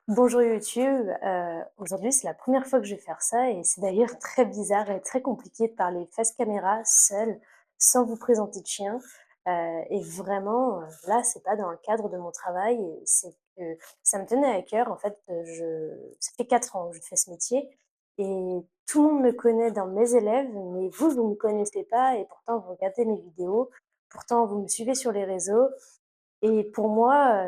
Bonjour YouTube, aujourd'hui c'est la première fois que je vais faire ça et c'est d'ailleurs très bizarre et très compliqué de parler face caméra, seule, sans vous présenter de chien. Et vraiment, là c'est pas dans le cadre de mon travail et c'est que ça me tenait à cœur. En fait, ça fait 4 ans que je fais ce métier et tout le monde me connaît dans mes élèves, mais vous ne me connaissez pas et pourtant vous regardez mes vidéos, pourtant vous me suivez sur les réseaux et pour moi,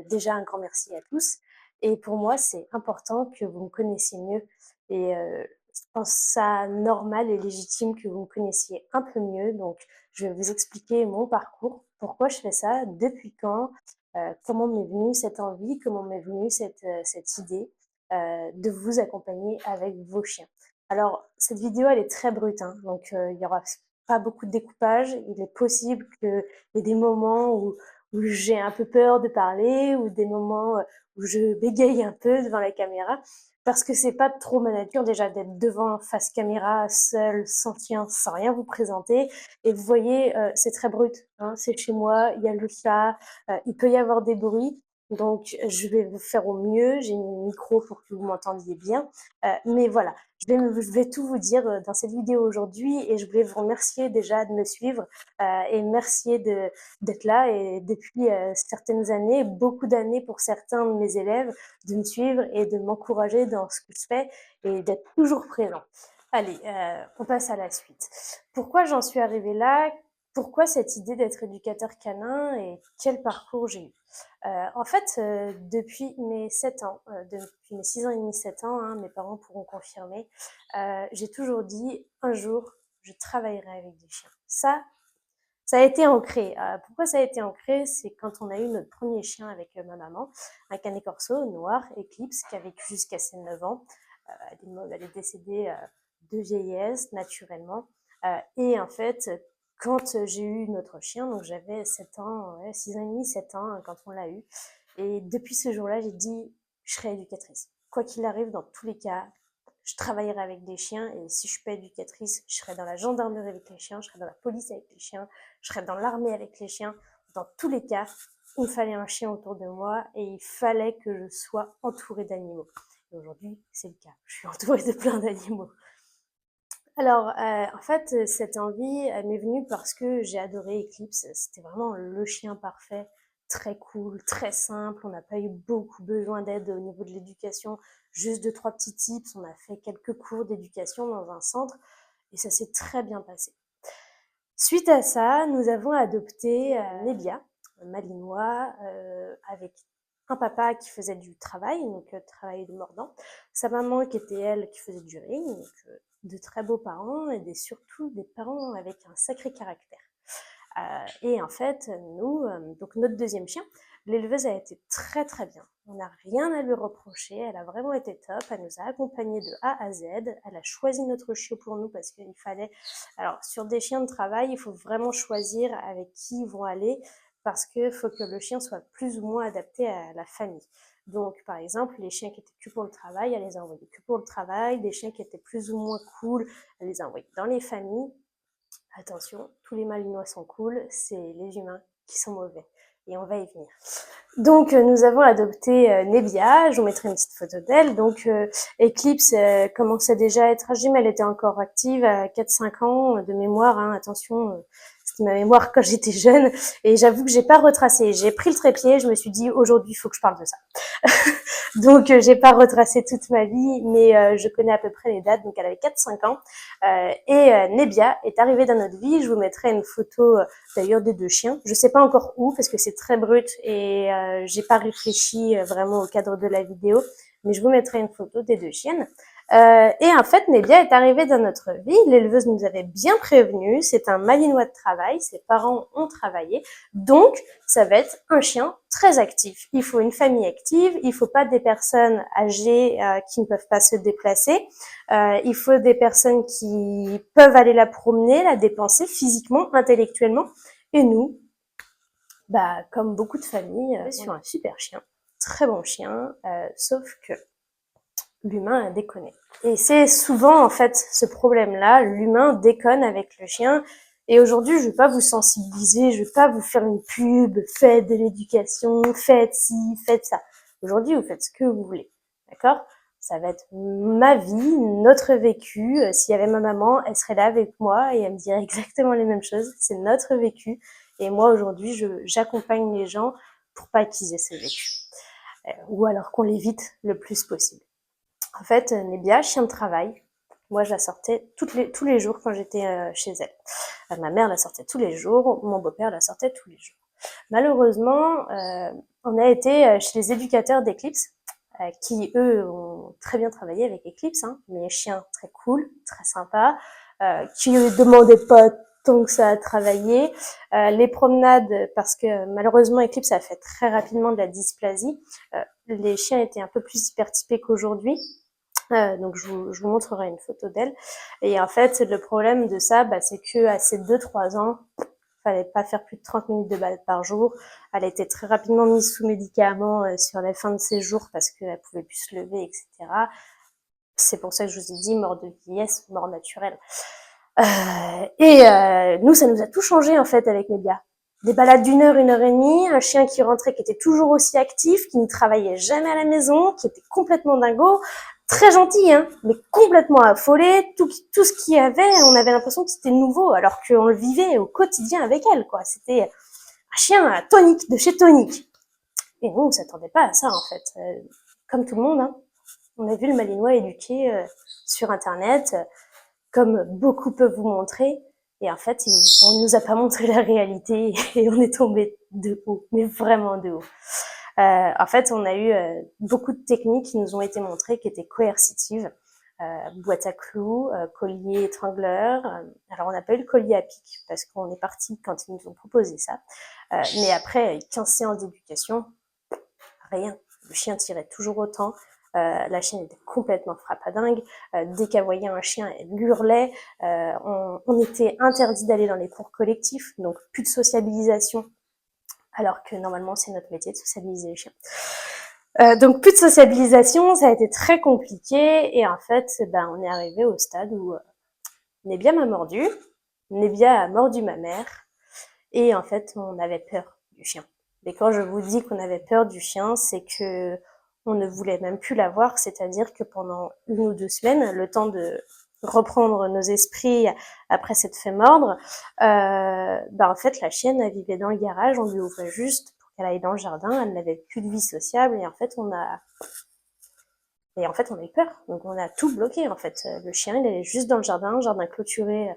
déjà un grand merci à tous et pour moi, c'est important que vous me connaissiez mieux et je pense ça normal et légitime que vous me connaissiez un peu mieux. Donc je vais vous expliquer mon parcours, pourquoi je fais ça, depuis quand, comment m'est venue cette envie, comment m'est venue cette idée, de vous accompagner avec vos chiens. Alors cette vidéo, elle est très brute, hein, donc il y aura pas beaucoup de découpage. Il est possible qu'il y ait des moments où j'ai un peu peur de parler ou des moments où je bégaye un peu devant la caméra parce que c'est pas trop ma nature déjà d'être devant face caméra, seule, sans chien, sans rien vous présenter. Et vous voyez, c'est très brut, hein, c'est chez moi, il y a le chat, il peut y avoir des bruits. Donc, je vais vous faire au mieux. J'ai mis le micro pour que vous m'entendiez bien. Mais voilà, je vais tout vous dire dans cette vidéo aujourd'hui et je voulais vous remercier déjà de me suivre et merci d'être là et depuis certaines années, beaucoup d'années pour certains de mes élèves, de me suivre et de m'encourager dans ce que je fais et d'être toujours présent. Allez, on passe à la suite. Pourquoi j'en suis arrivée là? Pourquoi cette idée d'être éducateur canin et quel parcours j'ai eu? En fait, depuis mes 7 ans, depuis mes 6 ans et demi, 7 ans, hein, mes parents pourront confirmer, j'ai toujours dit un jour, je travaillerai avec des chiens. Ça a été ancré. Pourquoi ça a été ancré? C'est quand on a eu notre premier chien avec ma maman, un canet corso noir, Eclipse, qui a vécu jusqu'à ses 9 ans. Elle est décédée de vieillesse, naturellement. Et en fait, quand j'ai eu notre chien, donc j'avais 7 ans, ouais, 6 ans et demi, 7 ans quand on l'a eu. Et depuis ce jour-là, j'ai dit, je serai éducatrice. Quoi qu'il arrive, dans tous les cas, je travaillerai avec des chiens et si je suis pas éducatrice, je serai dans la gendarmerie avec les chiens, je serai dans la police avec les chiens, je serai dans l'armée avec les chiens. Dans tous les cas, il me fallait un chien autour de moi et il fallait que je sois entourée d'animaux. Et aujourd'hui, c'est le cas. Je suis entourée de plein d'animaux. Alors, en fait, cette envie, elle m'est venue parce que j'ai adoré Eclipse. C'était vraiment le chien parfait, très cool, très simple. On n'a pas eu beaucoup besoin d'aide au niveau de l'éducation, juste 2-3 petits tips. On a fait quelques cours d'éducation dans un centre et ça s'est très bien passé. Suite à ça, nous avons adopté Nebia, un malinois, avec un papa qui faisait du travail, donc travail de mordant, sa maman qui était elle qui faisait du ring, donc de très beaux parents et surtout des parents avec un sacré caractère. Et en fait, nous, donc notre deuxième chien, l'éleveuse a été très très bien. On n'a rien à lui reprocher, elle a vraiment été top, elle nous a accompagnés de A à Z, elle a choisi notre chiot pour nous parce qu'il fallait... Alors sur des chiens de travail, il faut vraiment choisir avec qui ils vont aller parce qu'il faut que le chien soit plus ou moins adapté à la famille. Donc, par exemple, les chiens qui étaient que pour le travail, elle les a envoyés que pour le travail. Des chiens qui étaient plus ou moins cool, elle les a envoyés dans les familles. Attention, tous les malinois sont cool, c'est les humains qui sont mauvais. Et on va y venir. Donc, nous avons adopté Nebia, je vous mettrai une petite photo d'elle. Donc, Eclipse commençait déjà à être âgée, mais elle était encore active à 4-5 ans de mémoire. Hein, attention, c'était ma mémoire quand j'étais jeune. Et j'avoue que j'ai pas retracé. J'ai pris le trépied, je me suis dit, aujourd'hui, il faut que je parle de ça. Donc, j'ai pas retracé toute ma vie, mais je connais à peu près les dates. Donc, elle avait 4-5 ans. Nebia est arrivée dans notre vie. Je vous mettrai une photo d'ailleurs des deux chiens. Je sais pas encore où parce que c'est très brut et j'ai pas réfléchi vraiment au cadre de la vidéo, mais je vous mettrai une photo des deux chiennes. Et en fait, Nebia est arrivée dans notre vie. L'éleveuse nous avait bien prévenu. C'est un malinois de travail. Ses parents ont travaillé. Donc, ça va être un chien très actif. Il faut une famille active. Il faut pas des personnes âgées qui ne peuvent pas se déplacer. Il faut des personnes qui peuvent aller la promener, la dépenser physiquement, intellectuellement. Et nous, bah, comme beaucoup de familles, on est sur un super chien, très bon chien, sauf que l'humain a déconné. Et c'est souvent en fait ce problème-là, l'humain déconne avec le chien. Et aujourd'hui, je vais pas vous sensibiliser, je vais pas vous faire une pub, faites de l'éducation, faites ci, faites ça. Aujourd'hui, vous faites ce que vous voulez, d'accord? Ça va être ma vie, notre vécu. S'il y avait ma maman, elle serait là avec moi et elle me dirait exactement les mêmes choses. C'est notre vécu. Et moi, aujourd'hui, j'accompagne les gens pour pas qu'ils aient ce vécu. Ou alors qu'on l'évite le plus possible. En fait, Nebia, chien de travail, moi, je la sortais tous les jours quand j'étais chez elle. Ma mère la sortait tous les jours, mon beau-père la sortait tous les jours. Malheureusement, on a été chez les éducateurs d'Eclipse, qui, eux, ont très bien travaillé avec Eclipse, hein, mais chiens très cool, très sympa, qui ne demandaient pas tant que ça à travailler. Les promenades, parce que malheureusement, Eclipse a fait très rapidement de la dysplasie. Les chiens étaient un peu plus hypertypés qu'aujourd'hui. Donc je vous montrerai une photo d'elle. Et en fait, le problème de ça, c'est que à ses 2-3 ans, fallait pas faire plus de 30 minutes de balade par jour. Elle a été très rapidement mise sous médicaments sur la fin de ses jours parce qu'elle pouvait plus se lever, etc. C'est pour ça que je vous ai dit mort de vieillesse, mort naturelle. Nous, ça nous a tout changé en fait avec Nebia. Des balades d'1 heure, 1 heure et demie, un chien qui rentrait, qui était toujours aussi actif, qui ne travaillait jamais à la maison, qui était complètement dingo, très gentil, hein, mais complètement affolé. Tout ce qu'il y avait, on avait l'impression que c'était nouveau, alors qu'on le vivait au quotidien avec elle, quoi. C'était un chien tonique, de chez Tonique. Et nous, on s'attendait pas à ça, en fait. Comme tout le monde, hein. On a vu le Malinois éduqué sur Internet, comme beaucoup peuvent vous montrer. Et en fait, on nous a pas montré la réalité et on est tombé de haut, mais vraiment de haut. En fait, on a eu beaucoup de techniques qui nous ont été montrées qui étaient coercitives. Boîte à clous, collier étrangleur. Alors, on n'a pas eu le collier à pic parce qu'on est parti quand ils nous ont proposé ça. Mais après 15 séances d'éducation, rien. Le chien tirait toujours autant. La chienne était complètement frappadingue. Dès qu'elle voyait un chien, elle hurlait. On était interdit d'aller dans les cours collectifs, donc plus de sociabilisation, alors que normalement c'est notre métier de sociabiliser les chiens. Donc plus de sociabilisation, ça a été très compliqué et en fait, on est arrivé au stade où Nebia m'a mordu, Nebia a mordu ma mère et en fait, on avait peur du chien. Et quand je vous dis qu'on avait peur du chien, c'est que on ne voulait même plus la voir, c'est-à-dire que pendant 1 ou 2 semaines, le temps de reprendre nos esprits après s'être fait mordre, en fait, la chienne, elle vivait dans le garage, on lui ouvrait juste pour qu'elle aille dans le jardin, elle n'avait plus de vie sociable, et en fait, on a eu peur. Donc, on a tout bloqué, en fait. Le chien, il allait juste dans le jardin clôturé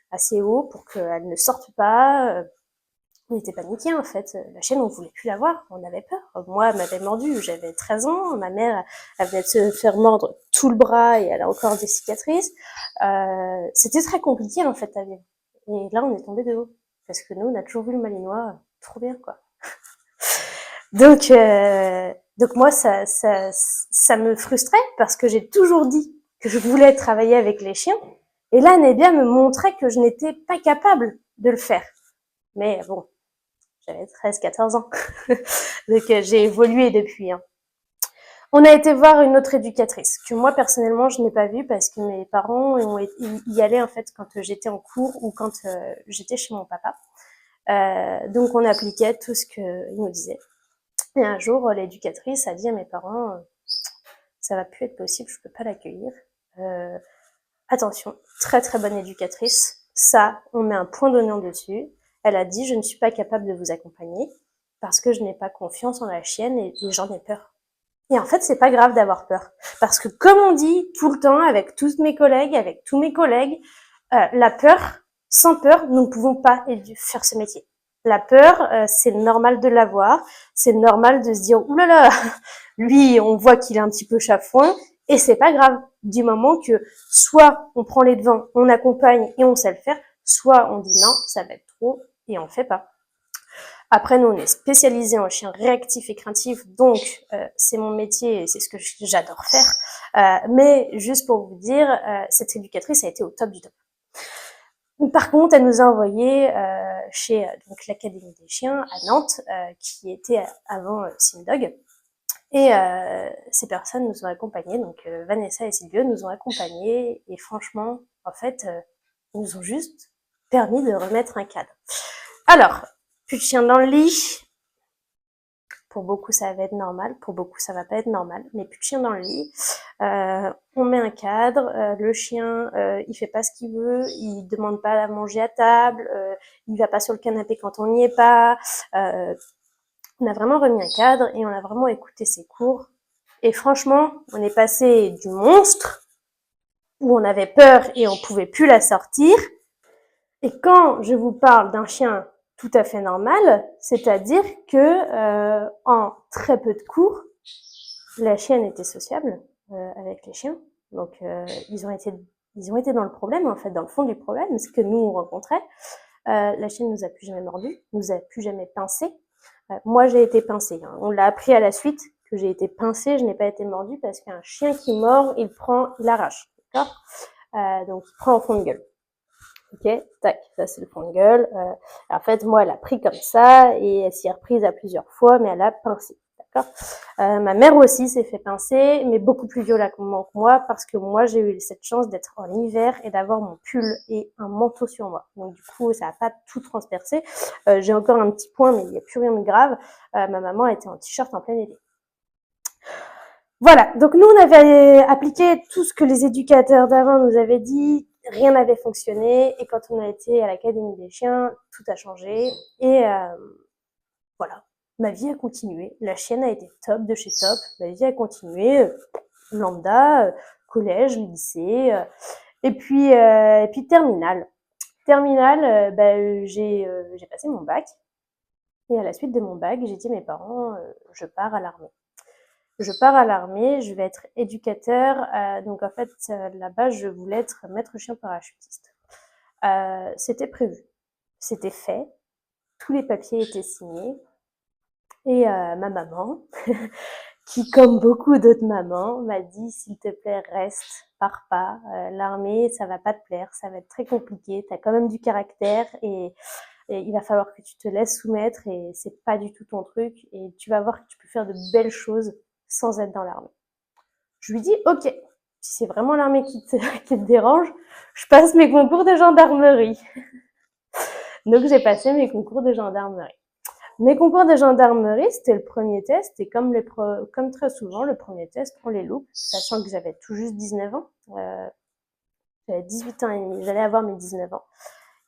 assez haut pour qu'elle ne sorte pas. On était paniqués, en fait. La chienne, on voulait plus la voir. On avait peur. Moi, elle m'avait mordu. J'avais 13 ans. Ma mère, elle venait de se faire mordre tout le bras et elle a encore des cicatrices. C'était très compliqué, en fait, à vivre. Et là, on est tombé de haut. Parce que nous, on a toujours vu le Malinois trop bien, quoi. Donc moi, ça me frustrait parce que j'ai toujours dit que je voulais travailler avec les chiens. Et là, Nebia me montrait que je n'étais pas capable de le faire. Mais bon, j'avais 13-14 ans. Donc j'ai évolué depuis. Hein. On a été voir une autre éducatrice que moi personnellement je n'ai pas vue parce que mes parents y allaient en fait quand j'étais en cours ou quand j'étais chez mon papa. Donc on appliquait tout ce qu'ils nous disaient. Et un jour l'éducatrice a dit à mes parents ça va plus être possible, je peux pas l'accueillir. Attention, très très bonne éducatrice. Ça, on met un point d'honneur dessus. Elle a dit, je ne suis pas capable de vous accompagner parce que je n'ai pas confiance en la chienne et j'en ai peur. Et en fait, c'est pas grave d'avoir peur. Parce que comme on dit tout le temps avec tous mes collègues, avec tous mes collègues, la peur, sans peur, nous ne pouvons pas faire ce métier. La peur, c'est normal de l'avoir. C'est normal de se dire, oulala, lui, on voit qu'il est un petit peu chafouin. Et c'est pas grave, du moment que soit on prend les devants, on accompagne et on sait le faire, soit on dit non, ça va être trop et on le fait pas. Après, nous, on est spécialisé en chiens réactifs et craintifs, donc c'est mon métier et c'est ce que j'adore faire. Mais juste pour vous dire, cette éducatrice a été au top du top. Par contre, elle nous a envoyés chez donc l'Académie des chiens à Nantes, qui était avant Simdog. Et ces personnes nous ont accompagnés, donc Vanessa et Sylvie nous ont accompagnés, et franchement, en fait, ils nous ont juste permis de remettre un cadre. Alors, plus de chiens dans le lit, Pour beaucoup, ça va être normal. Pour beaucoup, ça va pas être normal. Mais plus de chien dans le lit. On met un cadre. Le chien, il fait pas ce qu'il veut. Il demande pas à manger à table. Il va pas sur le canapé quand on n'y est pas. On a vraiment remis un cadre et on a vraiment écouté ses cours. Et franchement, on est passé du monstre où on avait peur et on pouvait plus la sortir. Et quand je vous parle d'un chien tout à fait normal, c'est-à-dire que en très peu de cours, la chienne était sociable avec les chiens. Donc ils ont été dans le problème en fait, dans le fond du problème, ce que nous on rencontrait. La chienne nous a plus jamais mordu, nous a plus jamais pincé. Moi j'ai été pincée. Hein. On l'a appris à la suite que j'ai été pincée, je n'ai pas été mordue parce qu'un chien qui mord, il arrache, d'accord. Donc il prend en fond de gueule. Ok, tac, ça c'est le fond de gueule. En fait, moi, elle a pris comme ça et elle s'y est reprise à plusieurs fois, mais elle a pincé. D'accord. Ma mère aussi s'est fait pincer, mais beaucoup plus violemment que moi, parce que moi, j'ai eu cette chance d'être en hiver et d'avoir mon pull et un manteau sur moi. Donc du coup, ça n'a pas tout transpercé. J'ai encore un petit point, mais il n'y a plus rien de grave. Ma maman était en t-shirt en plein été. Voilà, donc nous, on avait appliqué tout ce que les éducateurs d'avant nous avaient dit, rien n'avait fonctionné, et quand on a été à l'Académie des chiens, tout a changé, et voilà, ma vie a continué, la chienne a été top de chez top, ma vie a continué, lambda, collège, lycée, et puis terminale. Terminale, j'ai passé mon bac, et à la suite de mon bac, j'ai dit à mes parents, je pars à l'armée. Je pars à l'armée, je vais être éducateur. Donc en fait, là-bas, je voulais être maître chien parachutiste. C'était prévu, c'était fait, tous les papiers étaient signés. Et ma maman, qui comme beaucoup d'autres mamans, m'a dit s'il te plaît, reste, pars pas. L'armée, ça va pas te plaire, ça va être très compliqué. T'as quand même du caractère et il va falloir que tu te laisses soumettre et c'est pas du tout ton truc et tu vas voir que tu peux faire de belles choses sans être dans l'armée. Je lui dis ok, si c'est vraiment l'armée qui te dérange, je passe mes concours de gendarmerie. Donc j'ai passé mes concours de gendarmerie. Mes concours de gendarmerie, c'était le premier test et comme très souvent, le premier test, on les loupe, sachant que j'avais tout juste 19 ans. J'avais 18 ans et demi, j'allais avoir mes 19 ans.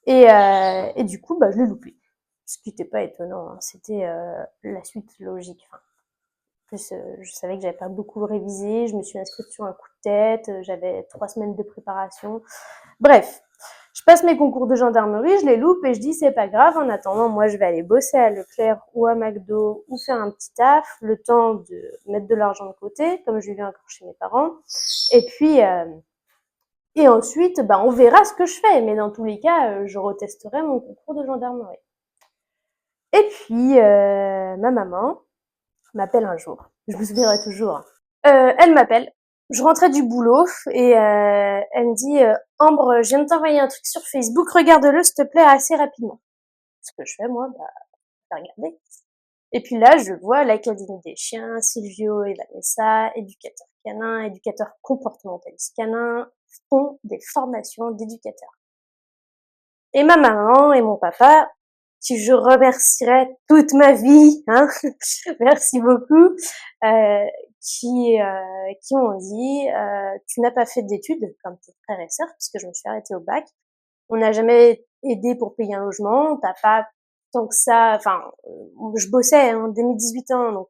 Et du coup, je l'ai loupé. Ce qui n'était pas étonnant, hein. C'était la suite logique. Enfin, en plus, je savais que j'avais pas beaucoup révisé, je me suis inscrite sur un coup de tête, j'avais 3 semaines de préparation. Bref, je passe mes concours de gendarmerie, je les loupe et je dis c'est pas grave, en attendant, moi je vais aller bosser à Leclerc ou à McDo ou faire un petit taf, le temps de mettre de l'argent de côté, comme je vivais encore chez mes parents. Et puis, et ensuite, on verra ce que je fais, mais dans tous les cas, je retesterai mon concours de gendarmerie. Et puis, ma maman m'appelle un jour, je me souviendrai toujours. Elle m'appelle, je rentrais du boulot et elle me dit Ambre, je viens de t'envoyer un truc sur Facebook, regarde-le s'il te plaît assez rapidement. Ce que je fais moi, je vais regarder. Et puis là, je vois l'Académie des chiens, Silvio et Vanessa, éducateurs canins, éducateurs comportementalistes canins, font des formations d'éducateurs. Et ma maman et mon papa, qui je remercierai toute ma vie, hein, merci beaucoup, qui m'ont dit tu n'as pas fait d'études comme tes frères et sœurs, puisque je me suis arrêtée au bac. On n'a jamais aidé pour payer un logement, t'as pas tant que ça, enfin, je bossais hein, dès mes 18 ans, donc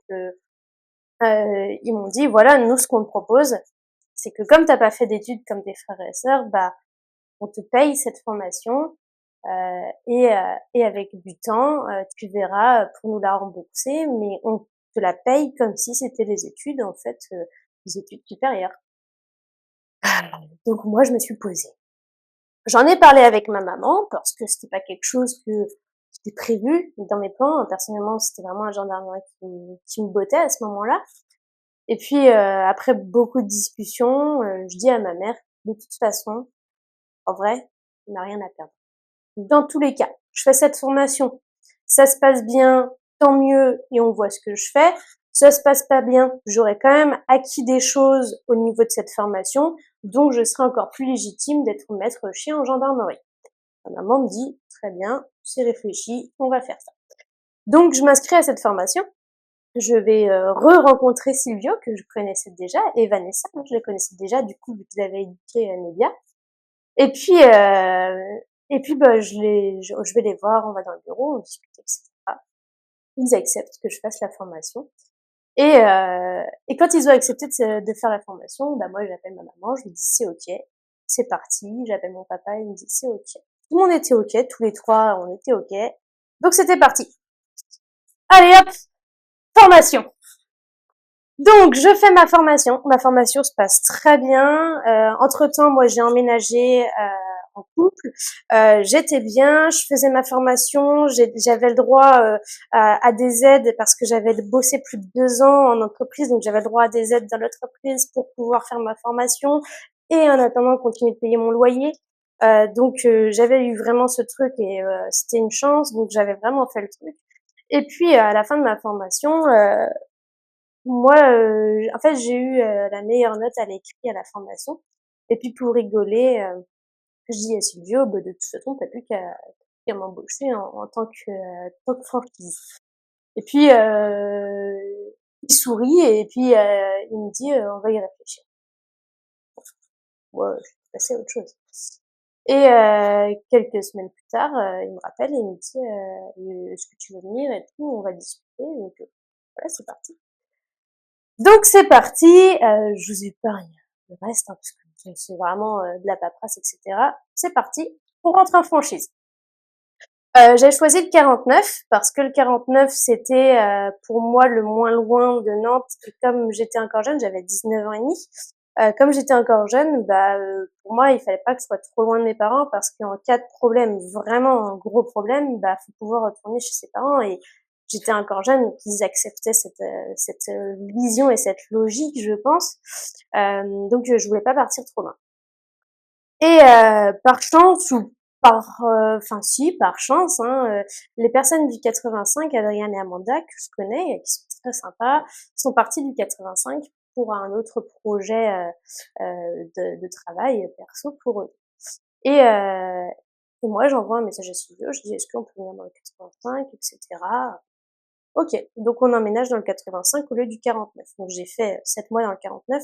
ils m'ont dit voilà, nous ce qu'on te propose, c'est que comme t'as pas fait d'études comme tes frères et sœurs, on te paye cette formation et avec du temps, tu verras pour nous la rembourser, mais on te la paye comme si c'était les études en fait, les études supérieures. Donc moi je me suis posée. J'en ai parlé avec ma maman parce que c'était pas quelque chose qui était prévu dans mes plans. Personnellement, c'était vraiment un gendarmerie qui me bottait à ce moment-là. Et puis après beaucoup de discussions, je dis à ma mère, de toute façon, en vrai, on n'a rien à perdre. Dans tous les cas, je fais cette formation, ça se passe bien, tant mieux, et on voit ce que je fais. Ça se passe pas bien, j'aurais quand même acquis des choses au niveau de cette formation, donc je serai encore plus légitime d'être maître chien en gendarmerie. Ma maman me dit, très bien, c'est réfléchi, on va faire ça. Donc je m'inscris à cette formation, je vais re-rencontrer Silvio, que je connaissais déjà, et Vanessa, moi, je les connaissais déjà, du coup, vu qu'ils avaient éduqué Nelia. Et puis, bah, je vais les voir, on va dans le bureau, on discute, etc. Ils acceptent que je fasse la formation. Et quand ils ont accepté de faire la formation, bah moi j'appelle ma maman, je lui dis c'est ok, c'est parti. J'appelle mon papa, il me dit c'est ok. Tout le monde était ok, tous les trois on était ok. Donc c'était parti. Allez hop, formation. Donc je fais ma formation. Ma formation se passe très bien. Entre-temps, moi j'ai emménagé en couple. J'étais bien, je faisais ma formation, j'avais le droit à des aides parce que j'avais bossé plus de 2 ans en entreprise, donc j'avais le droit à des aides dans l'entreprise pour pouvoir faire ma formation et en attendant continuer de payer mon loyer. Donc j'avais eu vraiment ce truc et c'était une chance, donc j'avais vraiment fait le truc. Et puis à la fin de ma formation, moi, en fait, j'ai eu la meilleure note à l'écrit à la formation. Et puis pour rigoler, je dis à Silvio, bah, de toute façon, t'as plus qu'à m'embaucher en tant que franchise. Et puis il sourit et puis il me dit, on va y réfléchir. Moi, je suis passée à autre chose. Et quelques semaines plus tard, il me rappelle et il me dit, est-ce que tu veux venir et tout, on va discuter. Donc voilà, c'est parti. Donc c'est parti, je vous épargne le reste, hein, parce que c'est vraiment de la paperasse, etc. C'est parti, on rentre en franchise. J'ai choisi le 49 parce que le 49 c'était pour moi le moins loin de Nantes. Et comme j'étais encore jeune, j'avais 19 ans et demi. Comme j'étais encore jeune, bah pour moi il fallait pas que je sois trop loin de mes parents parce qu'en cas de problème, vraiment un gros problème, bah faut pouvoir retourner chez ses parents et j'étais encore jeune, donc ils acceptaient cette vision et cette logique, je pense. Donc je voulais pas partir trop loin. Et par chance ou enfin si, par chance, hein, les personnes du 85, Adrienne et Amanda, que je connais, et qui sont très sympas, sont parties du 85 pour un autre projet de travail perso pour eux. Et, euh, et moi, j'envoie un message à Silvio, je dis est-ce qu'on peut venir dans le 85, etc. Ok, donc on emménage dans le 85 au lieu du 49. Donc j'ai fait 7 mois dans le 49,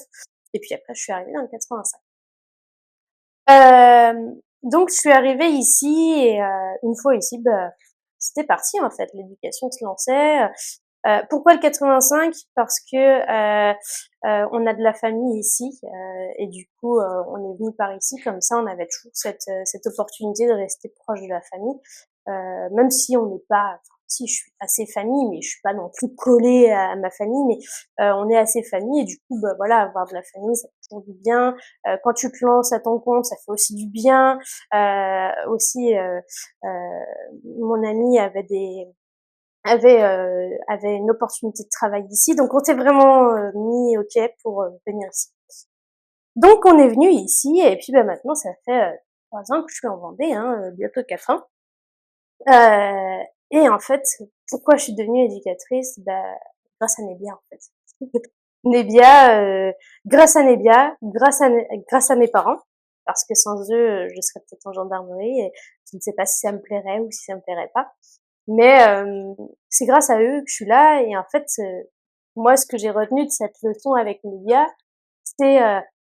et puis après je suis arrivée dans le 85. Donc je suis arrivée ici et une fois ici, bah, c'était parti en fait, l'éducation se lançait. Pourquoi le 85? Parce que on a de la famille ici et du coup on est venu par ici comme ça on avait toujours cette opportunité de rester proche de la famille, même si on n'est pas, enfin, si je suis assez famille mais je suis pas non plus collée à ma famille, mais on est assez famille et du coup bah voilà, avoir de la famille ça fait toujours du bien. Quand tu te lances à ton compte ça fait aussi du bien. Aussi mon ami avait une opportunité de travail ici, donc on s'est vraiment mis ok pour venir ici. Donc on est venu ici et puis bah maintenant ça fait 3 ans que je suis en Vendée, hein, bientôt 4 ans. Et en fait, pourquoi je suis devenue éducatrice? Bah grâce à Nebia en fait. Nebia, grâce à Nebia, grâce à mes parents, parce que sans eux je serais peut-être en gendarmerie et je ne sais pas si ça me plairait ou si ça me plairait pas. Mais c'est grâce à eux que je suis là et en fait, moi ce que j'ai retenu de cette leçon avec Lydia, c'est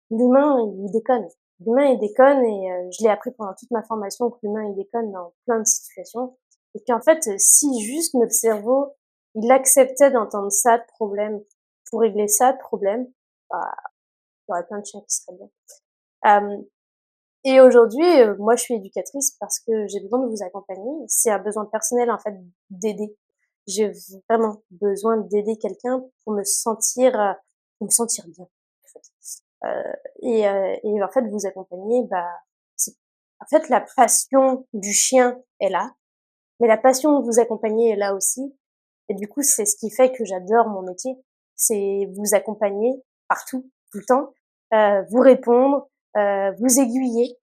l'humain il déconne. L'humain il déconne et je l'ai appris pendant toute ma formation que l'humain il déconne dans plein de situations et qu'en fait si juste notre cerveau il acceptait d'entendre ça de problème pour régler ça de problème, bah il y aurait plein de chiens qui seraient bien. Et aujourd'hui, moi, je suis éducatrice parce que j'ai besoin de vous accompagner. C'est un besoin personnel, en fait, d'aider. J'ai vraiment besoin d'aider quelqu'un pour me sentir bien, en fait. Et en fait, vous accompagner, bah, en fait, la passion du chien est là, mais la passion de vous accompagner est là aussi. Et du coup, c'est ce qui fait que j'adore mon métier. C'est vous accompagner partout, tout le temps, vous répondre, vous aiguiller.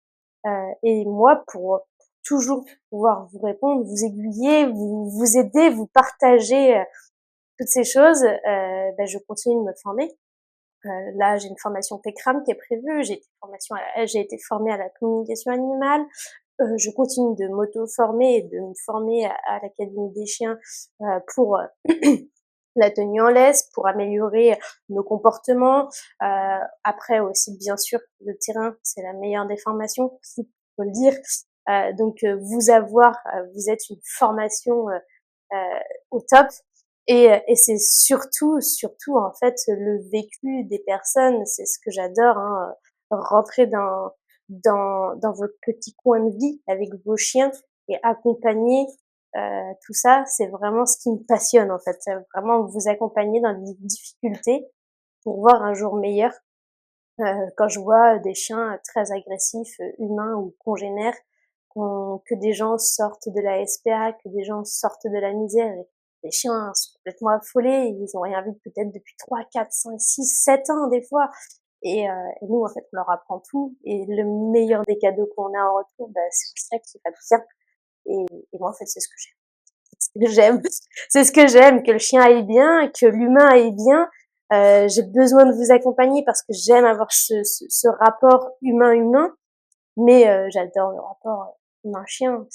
Et moi, pour toujours pouvoir vous répondre, vous aiguiller, vous aider, vous partager toutes ces choses, ben, je continue de me former. Là, j'ai une formation TECRAM qui est prévue. J'ai été formée à la communication animale. Je continue de m'auto-former et de me former à l'Académie des chiens pour la tenue en laisse pour améliorer nos comportements. Après aussi, bien sûr, le terrain, c'est la meilleure des formations, il faut le dire. Donc, vous êtes une formation au top. Et c'est surtout en fait le vécu des personnes, c'est ce que j'adore, hein, rentrer dans votre petit coin de vie avec vos chiens et accompagner tout ça, c'est vraiment ce qui me passionne en fait. C'est vraiment vous accompagner dans les difficultés pour voir un jour meilleur. Quand je vois des chiens très agressifs, humains ou congénères, que des gens sortent de la SPA, que des gens sortent de la misère. Et les chiens sont complètement affolés, ils ont rien vu peut-être depuis 3, 4, 5, 6, 7 ans des fois. Et nous, en fait, on leur apprend tout. Et le meilleur des cadeaux qu'on a en retour, bah, c'est le chien qui va bien. Et moi, en fait, c'est ce que j'aime. C'est ce que j'aime. C'est ce que j'aime, que le chien aille bien, que l'humain aille bien. J'ai besoin de vous accompagner parce que j'aime avoir ce rapport humain-humain, mais j'adore le rapport humain-chien.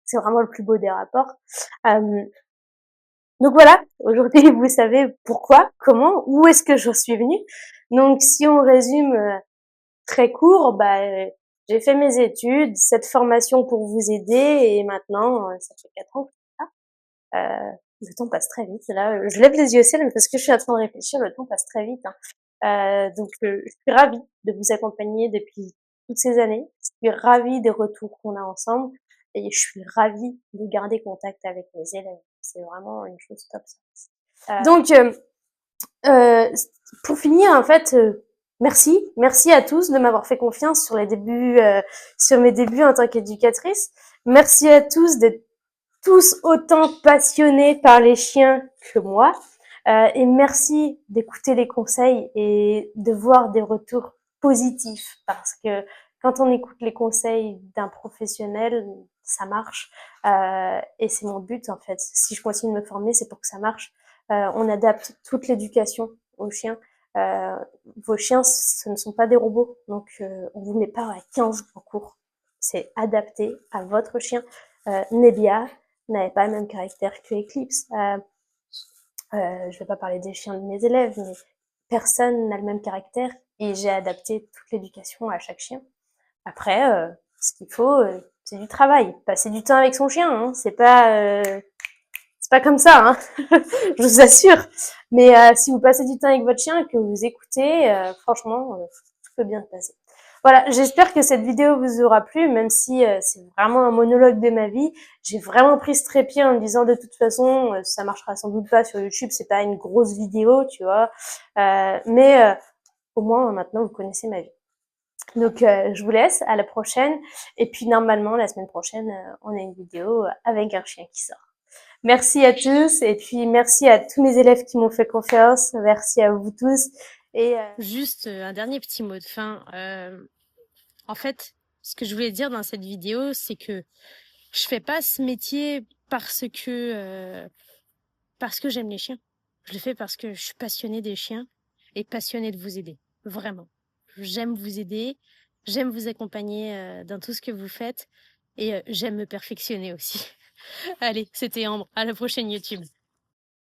C'est vraiment le plus beau des rapports. Euh, donc voilà, aujourd'hui vous savez pourquoi, comment, où est-ce que je suis venue. Donc si on résume très court, j'ai fait mes études, cette formation pour vous aider, et maintenant ça fait 4 ans que je fais ça. Le temps passe très vite. Là, je lève les yeux au ciel, mais parce que je suis en train de réfléchir, le temps passe très vite, hein. Donc, je suis ravie de vous accompagner depuis toutes ces années. Je suis ravie des retours qu'on a ensemble et je suis ravie de garder contact avec mes élèves. C'est vraiment une chose top, ça. Donc, pour finir, en fait, merci à tous de m'avoir fait confiance sur mes débuts en tant qu'éducatrice. Merci à tous d'être tous autant passionnés par les chiens que moi. Et merci d'écouter les conseils et de voir des retours positifs, parce que quand on écoute les conseils d'un professionnel, ça marche. Et c'est mon but en fait. Si je continue de me former, c'est pour que ça marche. On adapte toute l'éducation aux chiens. Euh, Vos chiens, ce ne sont pas des robots, donc on vous met pas à 15 jours en cours. C'est adapté à votre chien. Nebia n'avait pas le même caractère que Eclipse. Je vais pas parler des chiens de mes élèves, mais personne n'a le même caractère et j'ai adapté toute l'éducation à chaque chien. Après, ce qu'il faut, c'est du travail, passer du temps avec son chien, hein. C'est pas comme ça, hein. Je vous assure. Mais si vous passez du temps avec votre chien et que vous écoutez, franchement, tout peut bien se passer. Voilà, j'espère que cette vidéo vous aura plu, même si c'est vraiment un monologue de ma vie. J'ai vraiment pris ce trépied en me disant de toute façon, ça marchera sans doute pas sur YouTube, c'est pas une grosse vidéo, tu vois. Mais au moins maintenant vous connaissez ma vie. Donc je vous laisse, à la prochaine. Et puis normalement la semaine prochaine, on a une vidéo avec un chien qui sort. Merci à tous et puis merci à tous mes élèves qui m'ont fait confiance. Merci à vous tous. Et Juste un dernier petit mot de fin. En fait, ce que je voulais dire dans cette vidéo, c'est que je fais pas ce métier parce que j'aime les chiens. Je le fais parce que je suis passionnée des chiens et passionnée de vous aider. Vraiment. J'aime vous aider, j'aime vous accompagner dans tout ce que vous faites et j'aime me perfectionner aussi. Allez, c'était Ambre. À la prochaine YouTube.